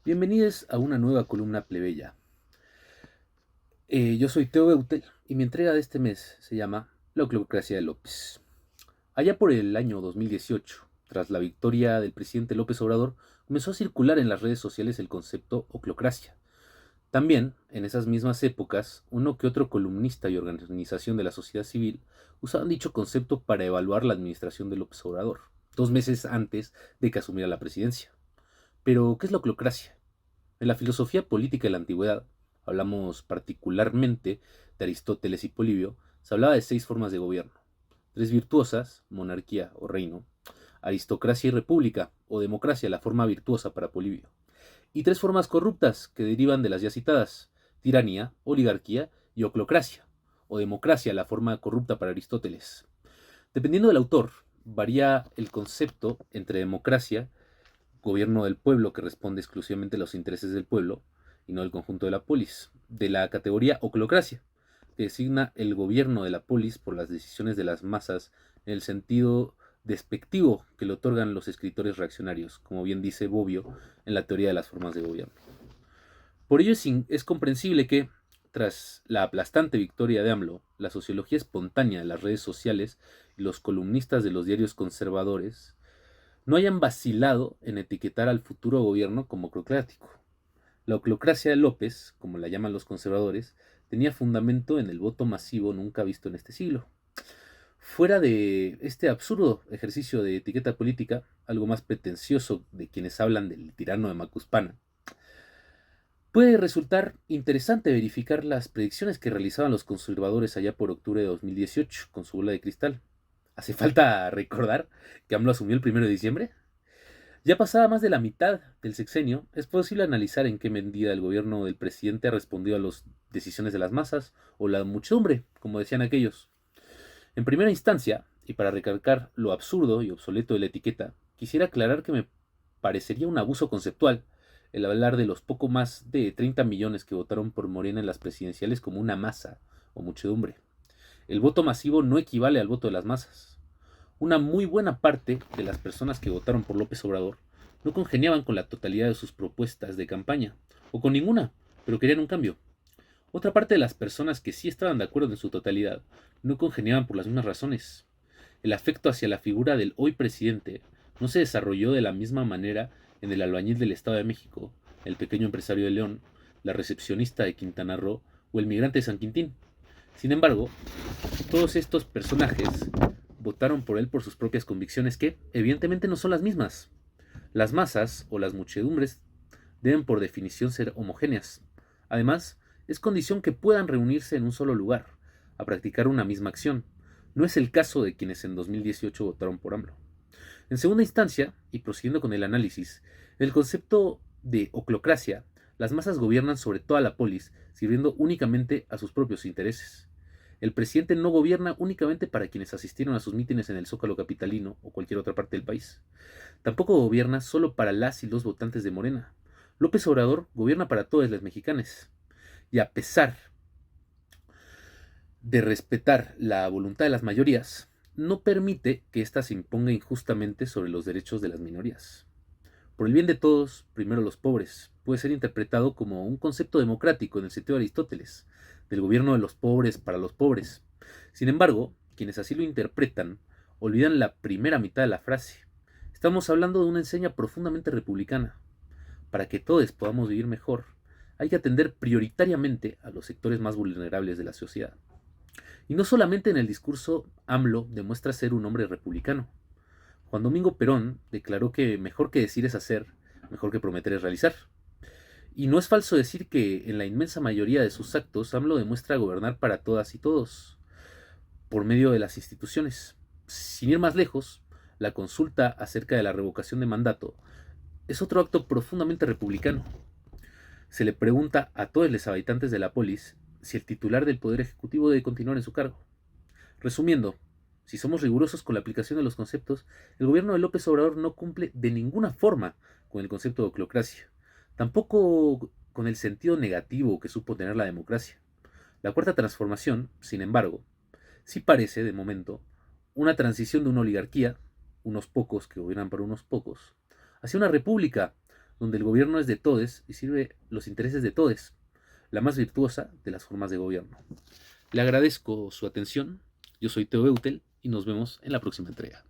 Bienvenidos a una nueva columna plebeya. Yo soy Teo Beutel y mi entrega de este mes se llama La Oclocracia de López. Allá por el año 2018, tras la victoria del presidente López Obrador, comenzó a circular en las redes sociales el concepto oclocracia. También, en esas mismas épocas, uno que otro columnista y organización de la sociedad civil usaban dicho concepto para evaluar la administración de López Obrador, 2 meses antes de que asumiera la presidencia. Pero, ¿qué es la oclocracia? En la filosofía política de la antigüedad, hablamos particularmente de Aristóteles y Polibio, se hablaba de 6 formas de gobierno. 3 virtuosas, monarquía o reino, aristocracia y república, o democracia, la forma virtuosa para Polibio. Y 3 formas corruptas, que derivan de las ya citadas, tiranía, oligarquía y oclocracia, o democracia, la forma corrupta para Aristóteles. Dependiendo del autor, varía el concepto entre democracia, gobierno del pueblo que responde exclusivamente a los intereses del pueblo y no del conjunto de la polis, de la categoría oclocracia, que designa el gobierno de la polis por las decisiones de las masas en el sentido despectivo que le otorgan los escritores reaccionarios, como bien dice Bobbio en la teoría de las formas de gobierno. Por ello es comprensible que, tras la aplastante victoria de AMLO, la sociología espontánea de las redes sociales y los columnistas de los diarios conservadores no hayan vacilado en etiquetar al futuro gobierno como oclocrático. La oclocracia de López, como la llaman los conservadores, tenía fundamento en el voto masivo nunca visto en este siglo. Fuera de este absurdo ejercicio de etiqueta política, algo más pretencioso de quienes hablan del tirano de Macuspana, puede resultar interesante verificar las predicciones que realizaban los conservadores allá por octubre de 2018 con su bola de cristal. ¿Hace falta recordar que AMLO asumió el 1 de diciembre? Ya pasada más de la mitad del sexenio, es posible analizar en qué medida el gobierno del presidente ha respondido a las decisiones de las masas o la muchedumbre, como decían aquellos. En primera instancia, y para recalcar lo absurdo y obsoleto de la etiqueta, quisiera aclarar que me parecería un abuso conceptual el hablar de los poco más de 30 millones que votaron por Morena en las presidenciales como una masa o muchedumbre. El voto masivo no equivale al voto de las masas. Una muy buena parte de las personas que votaron por López Obrador no congeniaban con la totalidad de sus propuestas de campaña, o con ninguna, pero querían un cambio. Otra parte de las personas que sí estaban de acuerdo en su totalidad no congeniaban por las mismas razones. El afecto hacia la figura del hoy presidente no se desarrolló de la misma manera en el albañil del Estado de México, el pequeño empresario de León, la recepcionista de Quintana Roo o el migrante de San Quintín. Sin embargo, todos estos personajes votaron por él por sus propias convicciones que, evidentemente, no son las mismas. Las masas o las muchedumbres deben por definición ser homogéneas. Además, es condición que puedan reunirse en un solo lugar, a practicar una misma acción. No es el caso de quienes en 2018 votaron por AMLO. En segunda instancia, y prosiguiendo con el análisis, el concepto de oclocracia, las masas gobiernan sobre toda la polis, sirviendo únicamente a sus propios intereses. El presidente no gobierna únicamente para quienes asistieron a sus mítines en el Zócalo capitalino o cualquier otra parte del país. Tampoco gobierna solo para las y los votantes de Morena. López Obrador gobierna para todos los mexicanos. Y a pesar de respetar la voluntad de las mayorías, no permite que ésta se imponga injustamente sobre los derechos de las minorías. Por el bien de todos, primero los pobres, puede ser interpretado como un concepto democrático en el sentido de Aristóteles, del gobierno de los pobres para los pobres. Sin embargo, quienes así lo interpretan olvidan la primera mitad de la frase. Estamos hablando de una enseña profundamente republicana. Para que todos podamos vivir mejor, hay que atender prioritariamente a los sectores más vulnerables de la sociedad. Y no solamente en el discurso AMLO demuestra ser un hombre republicano. Juan Domingo Perón declaró que mejor que decir es hacer, mejor que prometer es realizar. Y no es falso decir que en la inmensa mayoría de sus actos AMLO demuestra gobernar para todas y todos, por medio de las instituciones. Sin ir más lejos, la consulta acerca de la revocación de mandato es otro acto profundamente republicano. Se le pregunta a todos los habitantes de la polis si el titular del Poder Ejecutivo debe continuar en su cargo. Resumiendo, si somos rigurosos con la aplicación de los conceptos, el gobierno de López Obrador no cumple de ninguna forma con el concepto de oclocracia, tampoco con el sentido negativo que supo tener la democracia. La cuarta transformación, sin embargo, sí parece, de momento, una transición de una oligarquía, unos pocos que gobiernan para unos pocos, hacia una república, donde el gobierno es de todes y sirve los intereses de todes, la más virtuosa de las formas de gobierno. Le agradezco su atención, yo soy Teo Beutel y nos vemos en la próxima entrega.